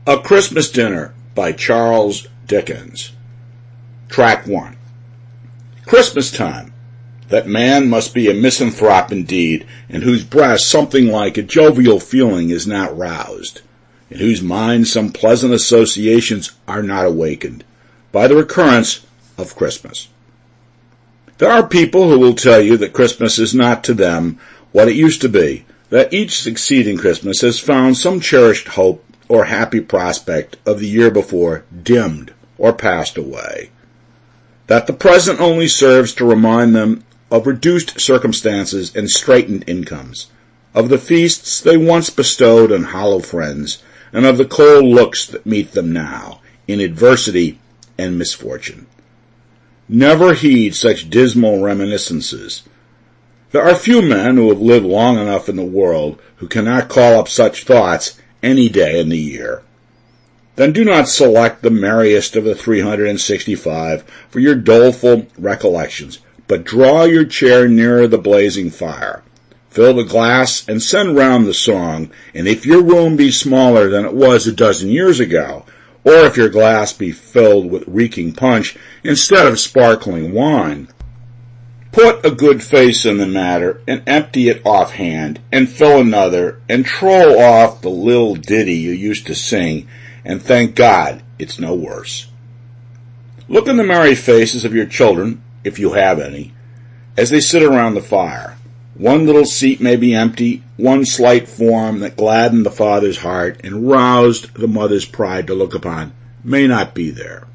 A Christmas Dinner by Charles Dickens. Track 1. Christmas time. That man must be a misanthrope indeed, in whose breast something like a jovial feeling is not roused, in whose mind some pleasant associations are not awakened, by the recurrence of Christmas. There are people who will tell you that Christmas is not to them what it used to be, that each succeeding Christmas has found some cherished hope or happy prospect of the year before dimmed or passed away, that the present only serves to remind them of reduced circumstances and straitened incomes, of the feasts they once bestowed on hollow friends, and of the cold looks that meet them now, in adversity and misfortune. Never heed such dismal reminiscences. There are few men who have lived long enough in the world who cannot call up such thoughts any day in the year. Then do not select the merriest of the 365 for your doleful recollections, but draw your chair nearer the blazing fire. Fill the glass and send round the song, and if your room be smaller than it was a dozen years ago, or if your glass be filled with reeking punch instead of sparkling wine, put a good face in the matter, and empty it offhand, and fill another, and troll off the little ditty you used to sing, and thank God it's no worse. Look in the merry faces of your children, if you have any, as they sit around the fire. One little seat may be empty, one slight form that gladdened the father's heart and roused the mother's pride to look upon may not be there.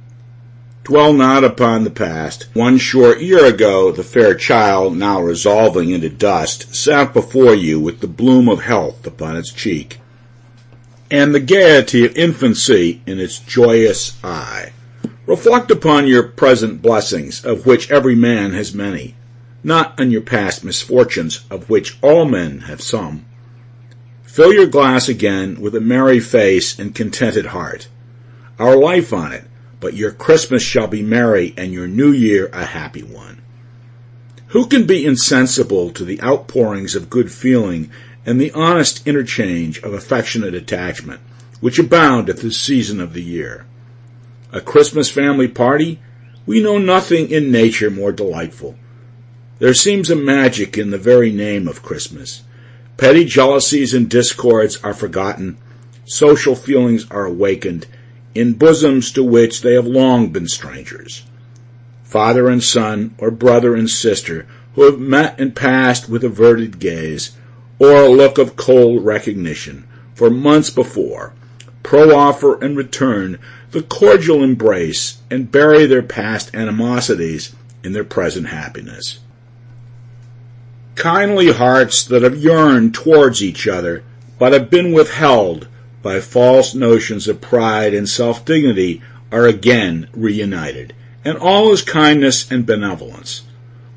Dwell not upon the past. One short year ago, the fair child, now resolving into dust, sat before you with the bloom of health upon its cheek, and the gaiety of infancy in its joyous eye. Reflect upon your present blessings, of which every man has many, not on your past misfortunes, of which all men have some. Fill your glass again with a merry face and contented heart. Our life on it, but your Christmas shall be merry and your New Year a happy one. Who can be insensible to the outpourings of good feeling and the honest interchange of affectionate attachment which abound at this season of the year? A Christmas family party? We know nothing in nature more delightful. There seems a magic in the very name of Christmas. Petty jealousies and discords are forgotten. Social feelings are awakened in bosoms to which they have long been strangers. Father and son, or brother and sister, who have met and passed with averted gaze, or a look of cold recognition, for months before, proffer and return the cordial embrace, and bury their past animosities in their present happiness. Kindly hearts that have yearned towards each other, but have been withheld by false notions of pride and self-dignity, are again reunited, and all is kindness and benevolence.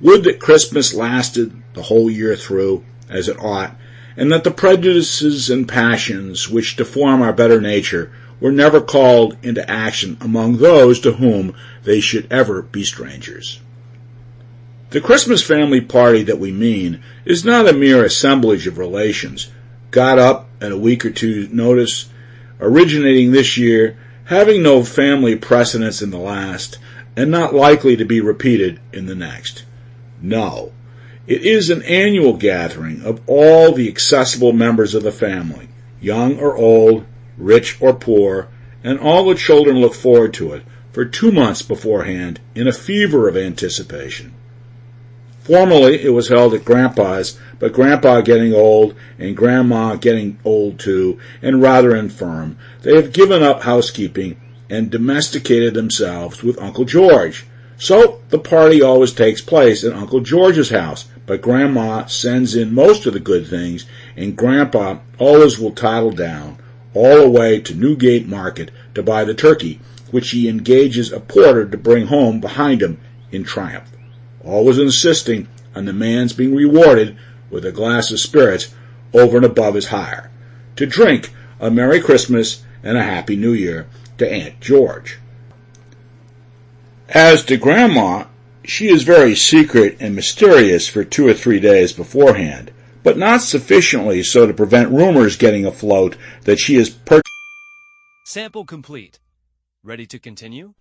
Would that Christmas lasted the whole year through, as it ought, and that the prejudices and passions which deform our better nature were never called into action among those to whom they should ever be strangers. The Christmas family party that we mean is not a mere assemblage of relations, got up at a week or two's notice, originating this year, having no family precedence in the last, and not likely to be repeated in the next. No, it is an annual gathering of all the accessible members of the family, young or old, rich or poor, and all the children look forward to it for 2 months beforehand in a fever of anticipation. Formerly it was held at Grandpa's, but Grandpa getting old and Grandma getting old too and rather infirm, they have given up housekeeping and domesticated themselves with Uncle George. So the party always takes place at Uncle George's house, but Grandma sends in most of the good things, and Grandpa always will toddle down all the way to Newgate Market to buy the turkey, which he engages a porter to bring home behind him in triumph, always insisting on the man's being rewarded with a glass of spirits over and above his hire, to drink a Merry Christmas and a Happy New Year to Aunt George. As to Grandma, she is very secret and mysterious for 2 or 3 days beforehand, but not sufficiently so to prevent rumors getting afloat that she is Sample complete. Ready to continue?